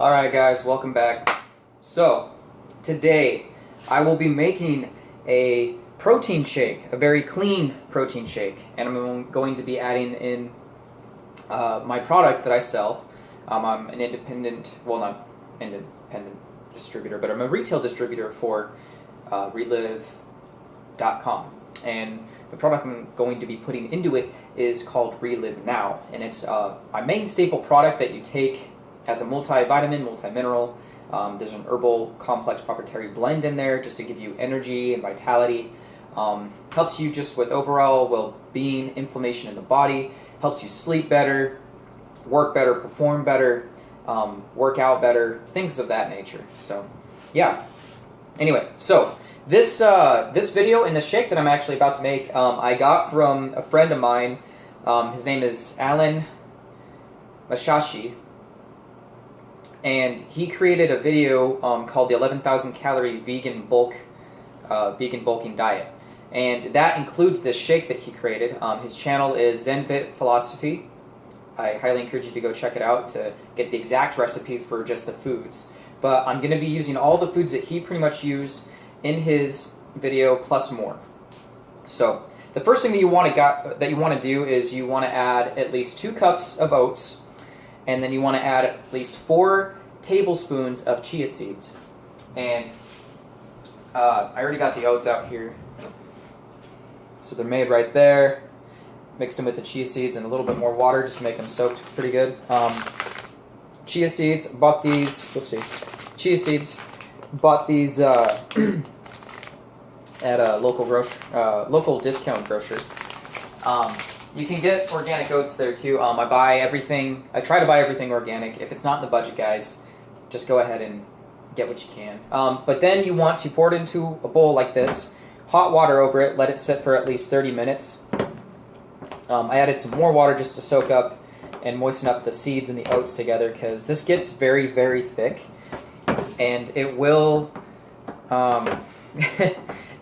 Alright guys, welcome back. So, today I will be making a protein shake, a very clean protein shake, and I'm going to be adding in my product that I sell. I'm an independent, well not independent distributor, but I'm a retail distributor for Reliv.com. And the product I'm going to be putting into it is called Reliv NOW, and it's my main staple product that you take as a multivitamin, multi-mineral. There's an herbal complex proprietary blend in there just to give you energy and vitality. Helps you just with overall well-being, inflammation in the body, helps you sleep better, work better, perform better, work out better, things of that nature. So, yeah. Anyway, so this video and the shake that I'm actually about to make, I got from a friend of mine. His name is Alan Mashashi, and he created a video called the 11,000 calorie vegan bulking diet, and that includes this shake that he created. His channel is ZenFit Philosophy. I highly encourage you to go check it out to get the exact recipe for just the foods. But I'm going to be using all the foods that he pretty much used in his video plus more. So the first thing that you want to do is you want to add at least 2 cups of oats, and then you want to add at least 4 tablespoons of chia seeds. And I already got the oats out here, so they're made right there. Mixed them with the chia seeds and a little bit more water just to make them soaked pretty good. Chia seeds, bought these. Whoopsie. Chia seeds, bought these at a local discount grocer. You can get organic oats there too. I try to buy everything organic. If it's not in the budget, guys, just go ahead and get what you can. But then you want to pour it into a bowl like this, hot water over it, let it sit for at least 30 minutes. I added some more water just to soak up and moisten up the seeds and the oats together, because this gets very, very thick, and it will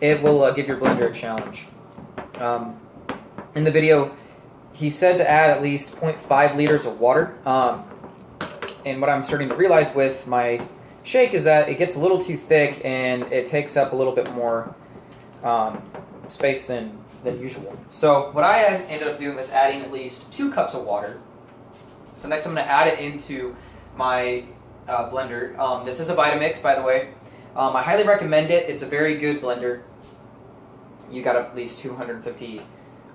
it will give your blender a challenge. In the video, he said to add at least 0.5 liters of water, and what I'm starting to realize with my shake is that it gets a little too thick and it takes up a little bit more space than usual. So what I ended up doing was adding at least 2 cups of water. So next I'm going to add it into my blender. This is a Vitamix, by the way. I highly recommend it. It's a very good blender. You got at least 250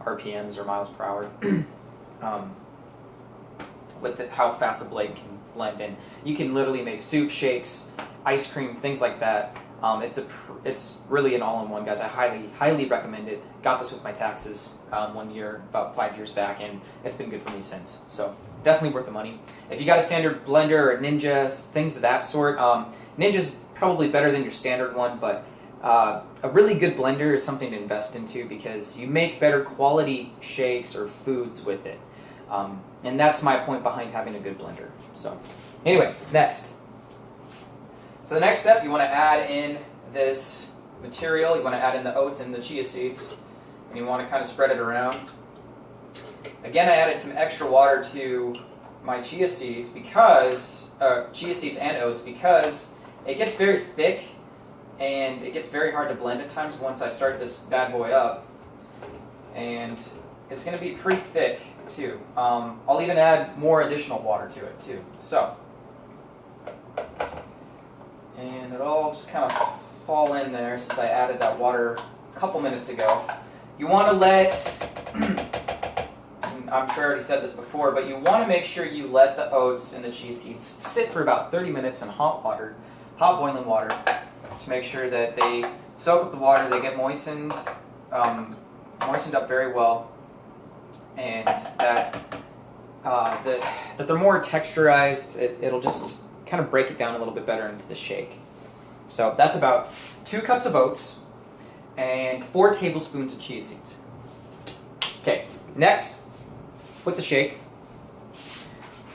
RPMs or miles per hour with how fast the blade can blend in. You can literally make soup, shakes, ice cream, things like that. It's really an all-in-one, guys. I highly recommend it. Got this with my taxes one year, about 5 years back, and it's been good for me since. So definitely worth the money. If you got a standard blender or Ninja, things of that sort, Ninja's probably better than your standard one, but a really good blender is something to invest into because you make better quality shakes or foods with it. And that's my point behind having a good blender. So anyway, next. So the next step, you want to add in this material. You want to add in the oats and the chia seeds, and you want to kind of spread it around. Again, I added some extra water to my chia seeds and oats because it gets very thick and it gets very hard to blend at times once I start this bad boy up, and it's going to be pretty thick too. I'll even add more additional water to it too. So. And it'll all just kind of fall in there since I added that water a couple minutes ago. You want to let, I'm sure I already said this before, but you want to make sure you let the oats and the chia seeds sit for about 30 minutes in hot boiling water, to make sure that they soak up the water, they get moistened up very well, and that they're more texturized. It'll just kind of break it down a little bit better into the shake. So that's about 2 cups of oats and 4 tablespoons of chia seeds. Okay, next, with the shake,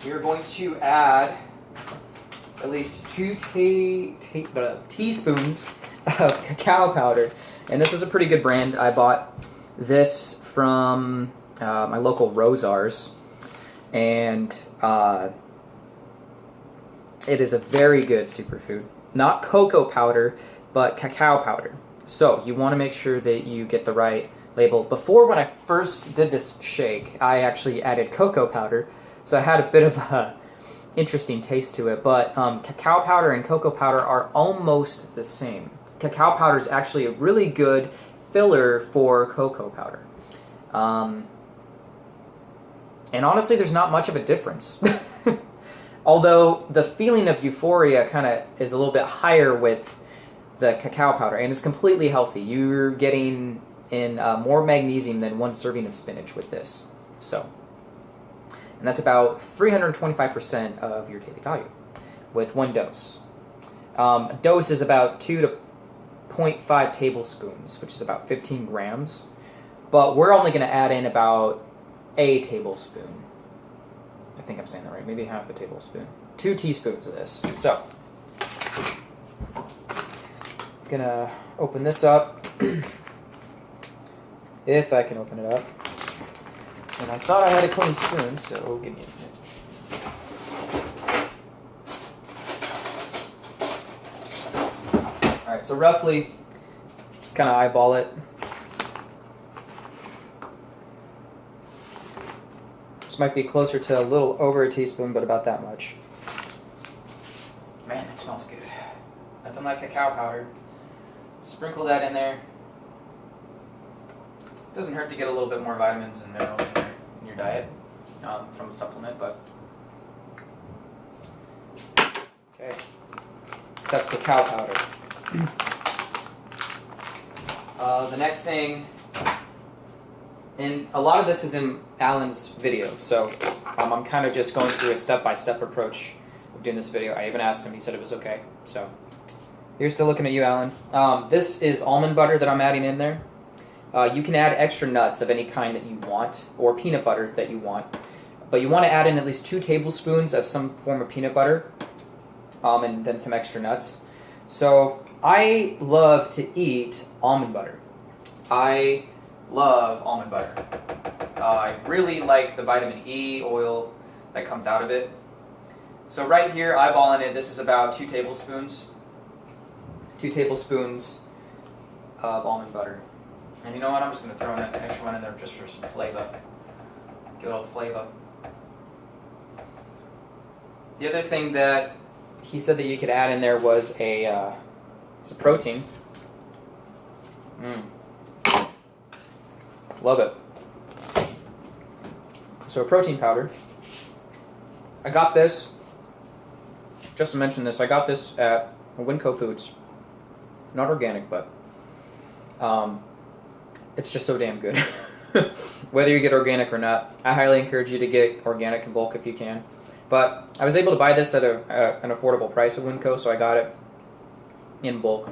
we're going to add at least 2 teaspoons of cacao powder. And this is a pretty good brand. I bought this from my local Rosars. And It is a very good superfood. Not cocoa powder, but cacao powder. So you want to make sure that you get the right label. Before, when I first did this shake, I actually added cocoa powder, so I had a bit of a interesting taste to it, but cacao powder and cocoa powder are almost the same. Cacao powder is actually a really good filler for cocoa powder. And honestly, there's not much of a difference. Although the feeling of euphoria kind of is a little bit higher with the cacao powder, and it's completely healthy. You're getting in more magnesium than 1 serving of spinach with this. So, and that's about 325% of your daily value with 1 dose. A dose is about 2 to 0.5 tablespoons, which is about 15 grams. But we're only going to add in about a tablespoon. I think I'm saying that right. Maybe half a tablespoon. 2 teaspoons of this. So, I'm going to open this up. If I can open it up. And I thought I had a clean spoon, so give me a minute. Alright, so roughly, just kind of eyeball it. This might be closer to a little over a teaspoon, but about that much. Man, that smells good. Nothing like cacao powder. Sprinkle that in there. Doesn't hurt to get a little bit more vitamins and minerals in your diet from a supplement, but okay. So that's cacao powder. The next thing, and a lot of this is in Alan's video, so I'm kind of just going through a step-by-step approach of doing this video. I even asked him; he said it was okay. So here's to looking at you, Alan. This is almond butter that I'm adding in there. You can add extra nuts of any kind that you want, or peanut butter that you want. But you want to add in at least 2 tablespoons of some form of peanut butter, and then some extra nuts. So I love to eat almond butter. I love almond butter. I really like the vitamin E oil that comes out of it. So right here, eyeballing it, this is about 2 tablespoons. 2 tablespoons of almond butter. And you know what? I'm just going to throw an extra one in there just for some flavor. Good old flavor. The other thing that he said that you could add in there was it's a protein. Love it. So a protein powder. I got this, just to mention this, I got this at Winco Foods. Not organic, but it's just so damn good. Whether you get organic or not, I highly encourage you to get organic in bulk if you can. But I was able to buy this at an affordable price at Winco, so I got it in bulk.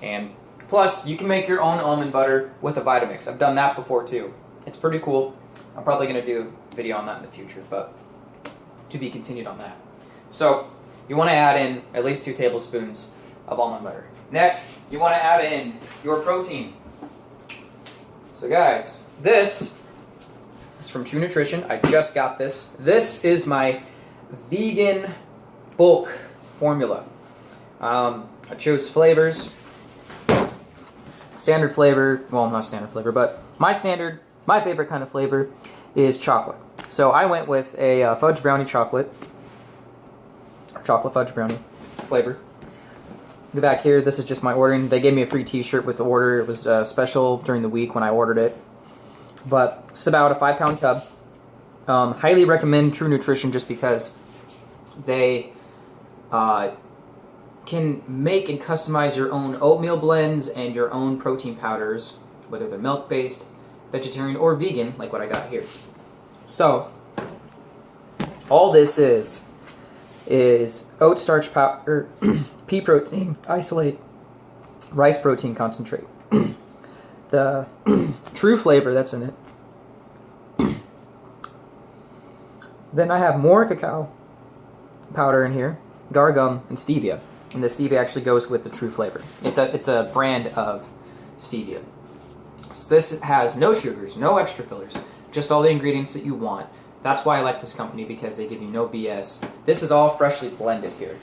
And plus, you can make your own almond butter with a Vitamix. I've done that before too. It's pretty cool. I'm probably going to do a video on that in the future, but to be continued on that. So, you want to add in at least 2 tablespoons of almond butter. Next, you want to add in your protein. So guys, this is from True Nutrition. I just got this. This is my vegan bulk formula. I chose flavors. Standard flavor, well, not standard flavor, but my favorite kind of flavor is chocolate. So I went with a fudge brownie chocolate fudge brownie flavor. The back here, this is just my ordering. They gave me a free t-shirt with the order. It was special during the week when I ordered it. But it's about a 5-pound tub. Highly recommend True Nutrition just because they can make and customize your own oatmeal blends and your own protein powders, whether they're milk-based, vegetarian, or vegan, like what I got here. So, all this is oat starch powder, pea protein, isolate, rice protein concentrate. The true flavor that's in it. Then I have more cacao powder in here, gar gum, and stevia. And the stevia actually goes with the true flavor. It's a brand of stevia. So this has no sugars, no extra fillers, just all the ingredients that you want That's why I like this company, because they give you no BS. This is all freshly blended here.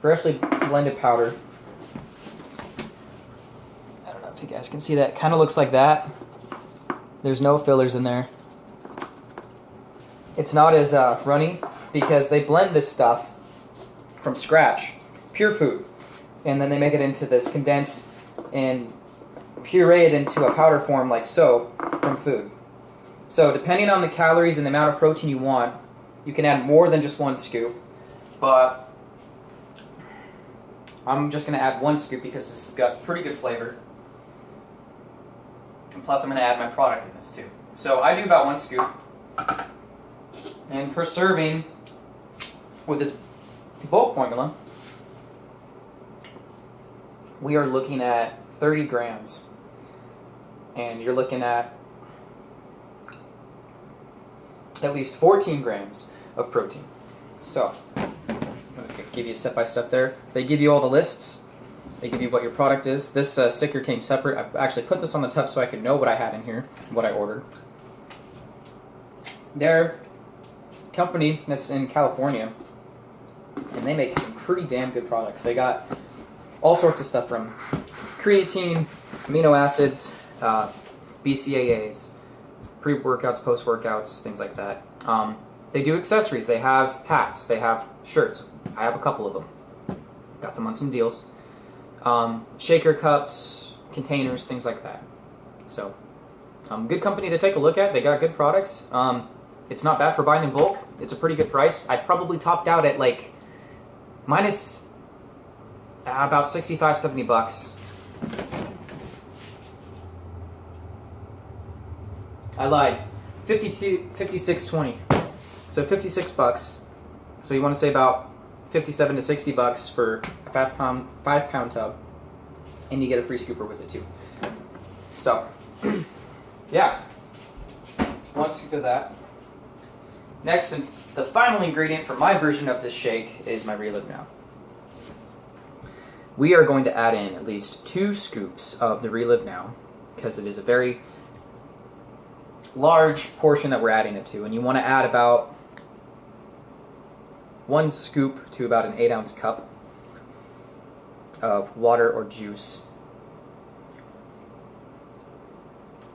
Freshly blended powder. I don't know if you guys can see that. Kind of looks like that. There's no fillers in there. It's not as runny because they blend this stuff from scratch, pure food, and then they make it into this condensed and puree it into a powder form like so from food. So depending on the calories and the amount of protein you want, you can add more than just 1 scoop, but I'm just going to add 1 scoop because this has got pretty good flavor. And plus I'm going to add my product in this too. So I do about 1 scoop. And per serving with this bulk formula, we are looking at 30 grams. And you're looking at least 14 grams of protein. So, I'm going to give you a step-by-step there. They give you all the lists. They give you what your product is. This sticker came separate. I actually put this on the tub so I could know what I had in here, what I ordered. They're a company that's in California, and they make some pretty damn good products. They got all sorts of stuff from creatine, amino acids, BCAAs, pre-workouts, post-workouts, things like that. They do accessories. They have hats. They have shirts. I have a couple of them. Got them on some deals. Shaker cups, containers, things like that. So, good company to take a look at. They got good products. It's not bad for buying in bulk. It's a pretty good price. I probably topped out at like minus about 65, 70 bucks. I lied. 56.20. So 56 bucks. So you want to say about 57 to 60 bucks for a 5 pound tub, and you get a free scooper with it too. So, yeah, 1 scoop of that. Next, and the final ingredient for my version of this shake is my Reliv Now. We are going to add in at least 2 scoops of the Reliv Now, because it is a very large portion that we're adding it to, and you want to add about 1 scoop to about an 8-ounce cup of water or juice.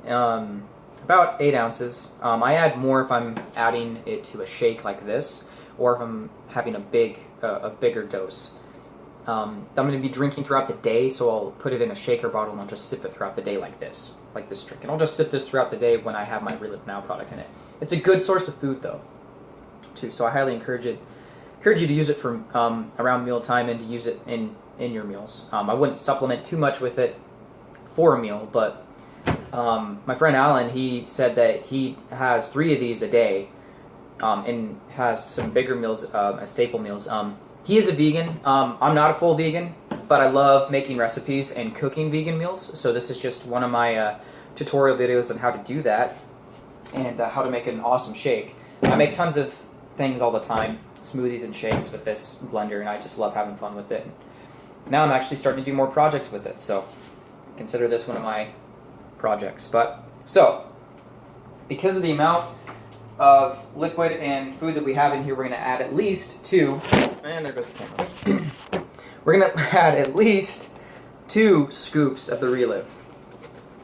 About 8 ounces. I add more if I'm adding it to a shake like this, or if I'm having a bigger dose. I'm going to be drinking throughout the day, so I'll put it in a shaker bottle and I'll just sip it throughout the day like this drink. And I'll just sip this throughout the day when I have my Reliv Now product in it. It's a good source of food though, too. So I highly encourage you to use it for around mealtime and to use it in your meals. I wouldn't supplement too much with it for a meal, but my friend Alan, he said that he has 3 of these a day, and has some bigger meals as staple meals. He is a vegan. I'm not a full vegan, but I love making recipes and cooking vegan meals. So this is just one of my tutorial videos on how to do that and how to make an awesome shake. I make tons of things all the time, smoothies and shakes with this blender, and I just love having fun with it. Now I'm actually starting to do more projects with it, so consider this one of my projects. But so, because of the amount of liquid and food that we have in here, we're going to add at least 2, and there goes the camera. We're going to add at least 2 scoops of the Reliv.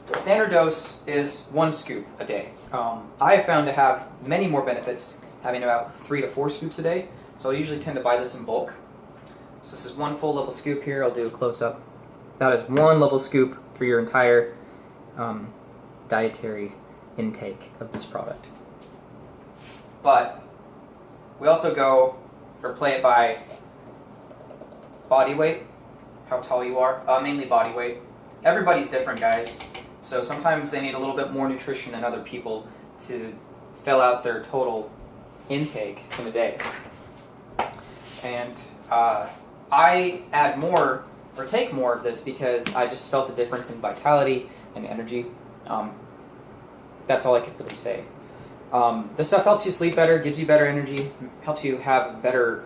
The standard dose is 1 scoop a day. I have found to have many more benefits having about 3 to 4 scoops a day, so I usually tend to buy this in bulk. So this is 1 full level scoop here. I'll do a close-up. That is 1 level scoop for your entire dietary intake of this product. But we also go or play it by body weight, how tall you are, mainly body weight. Everybody's different, guys. So sometimes they need a little bit more nutrition than other people to fill out their total intake in a day. And I add more or take more of this because I just felt the difference in vitality and energy. That's all I could really say. This stuff helps you sleep better, gives you better energy, helps you have better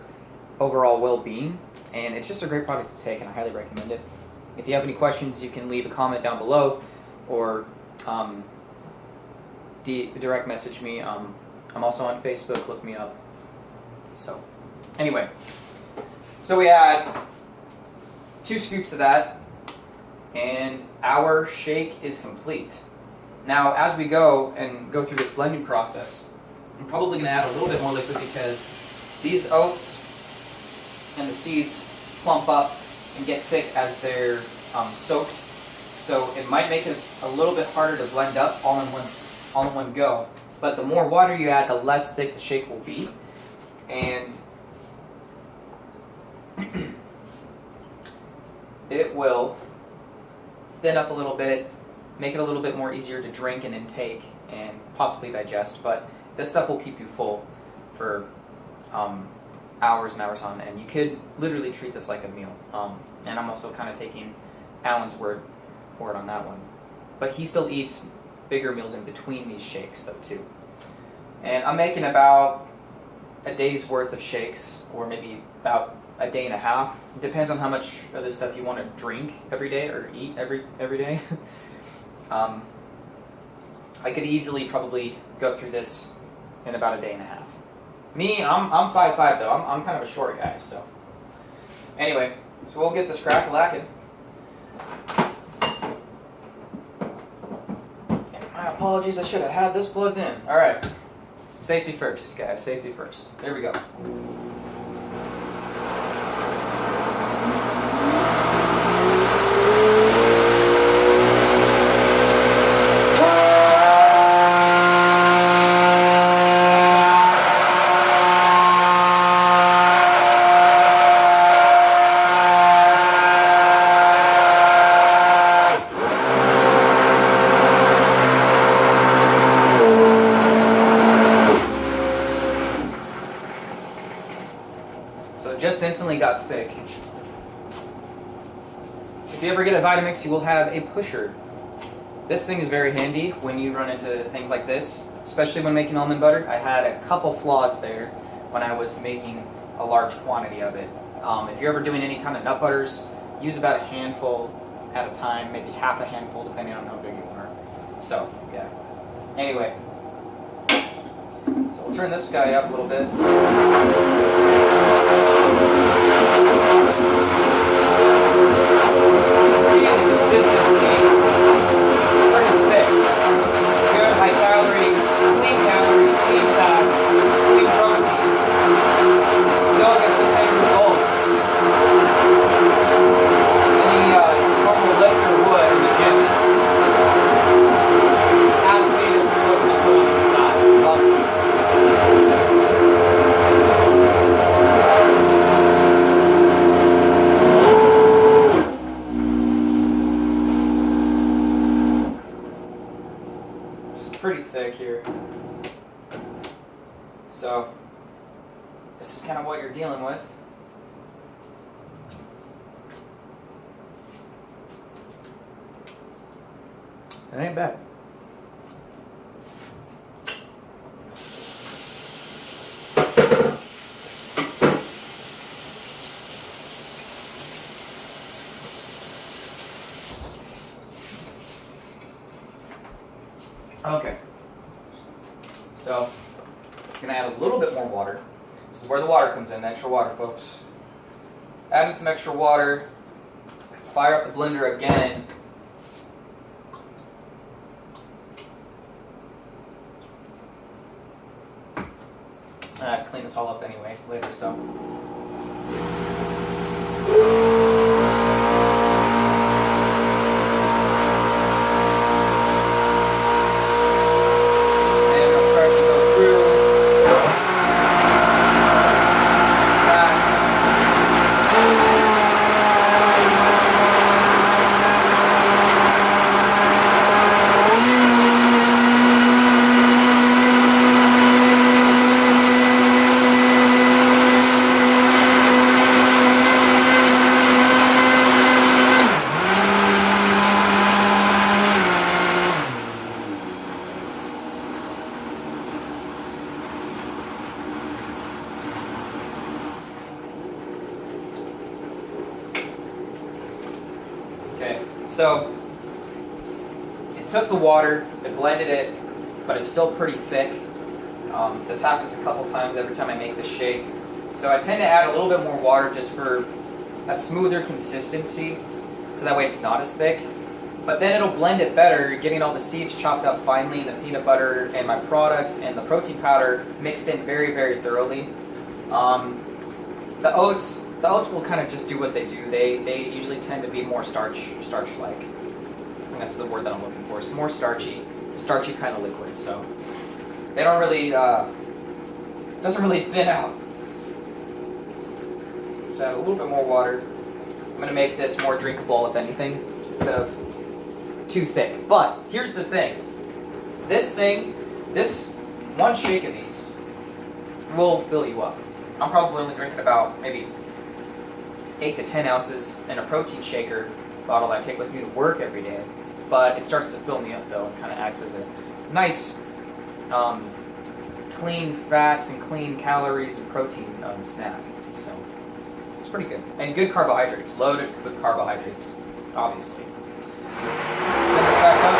overall well-being, and it's just a great product to take, and I highly recommend it. If you have any questions, you can leave a comment down below, or direct message me. I'm also on Facebook. Look me up. So, anyway, so we add 2 scoops of that, and our shake is complete. Now, as we go through this blending process, I'm probably going to add a little bit more liquid because these oats and the seeds plump up and get thick as they're soaked. So it might make it a little bit harder to blend up all in one go. But the more water you add, the less thick the shake will be. And it will thin up a little bit, make it a little bit more easier to drink and intake and possibly digest. But this stuff will keep you full for hours and hours on end. You could literally treat this like a meal. And I'm also kind of taking Alan's word for it on that one. But he still eats bigger meals in between these shakes though too. And I'm making about a day's worth of shakes, or maybe about a day and a half. It depends on how much of this stuff you want to drink every day or eat every day. I could easily probably go through this in about a day and a half. Me, I'm 5'5" though. I'm kind of a short guy, so. Anyway, so we'll get this crack-a-lackin'. My apologies, I should have had this plugged in. Alright. Safety first, guys. Safety first. There we go. Just instantly got thick. If you ever get a Vitamix, you will have a pusher. This thing is very handy when you run into things like this, especially when making almond butter. I had a couple flaws there when I was making a large quantity of it. If you're ever doing any kind of nut butters, use about a handful at a time, maybe half a handful depending on how big you are. So, yeah. Anyway, so we'll turn this guy up a little bit. See the consistency. It's pretty thick. Good high calorie, clean fats, clean protein. Still get the same results any normal lifter would in the gym. Athlete, if you're looking to put on some size, muscle. Pretty thick here. So this is kind of what you're dealing with. It ain't bad. Okay, so I'm going to add a little bit more water. This is where the water comes in, the extra water, folks. Adding some extra water, fire up the blender again. I have to clean this all up anyway later, so. Okay, so it took the water, it blended it, but it's still pretty thick. This happens a couple times every time I make this shake. So I tend to add a little bit more water just for a smoother consistency, so that way it's not as thick. But then it'll blend it better, getting all the seeds chopped up finely, and the peanut butter and my product and the protein powder mixed in very, very thoroughly. The oats will kind of just do what they do. They usually tend to be more starch-like. And that's the word that I'm looking for. It's more starchy kind of liquid. So they don't really doesn't really thin out. So add a little bit more water. I'm gonna make this more drinkable, if anything, instead of too thick. But here's the thing. This one shake of these will fill you up. I'm probably only drinking about maybe 8 to 10 ounces in a protein shaker bottle that I take with me to work every day. But it starts to fill me up though, and kind of acts as a nice, clean fats and clean calories and protein snack. So it's pretty good. And good carbohydrates, loaded with carbohydrates, obviously. Spin this back up.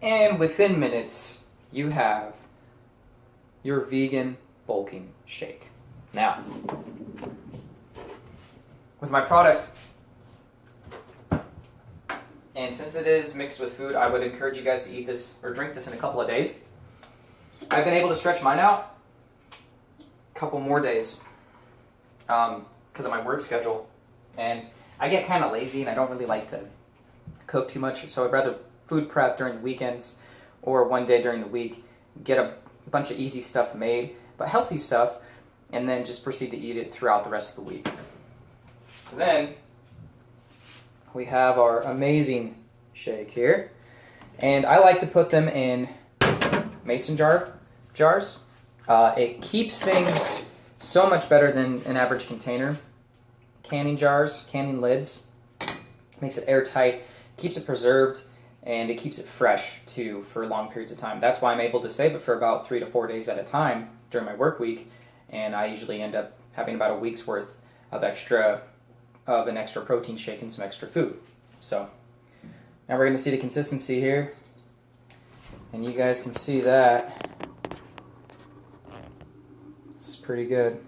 And within minutes, you have your vegan bulking shake. Now, with my product, and since it is mixed with food, I would encourage you guys to eat this or drink this in a couple of days. I've been able to stretch mine out a couple more days because of my work schedule. And I get kind of lazy and I don't really like to cook too much, so I'd rather food prep during the weekends or one day during the week, get a bunch of easy stuff made, but healthy stuff, and then just proceed to eat it throughout the rest of the week. So then we have our amazing shake here, and I like to put them in mason jars. It keeps things so much better than an average container. Canning jars, canning lids, makes it airtight, keeps it preserved, and it kees it fresh too for long periods of time. That's why I'm able to save it for about 3 to 4 days at a time during my work week, and I usually end up having about a week's worth of an extra protein shake and some extra food. So now we're going to see the consistency here, and you guys can see that it's pretty good.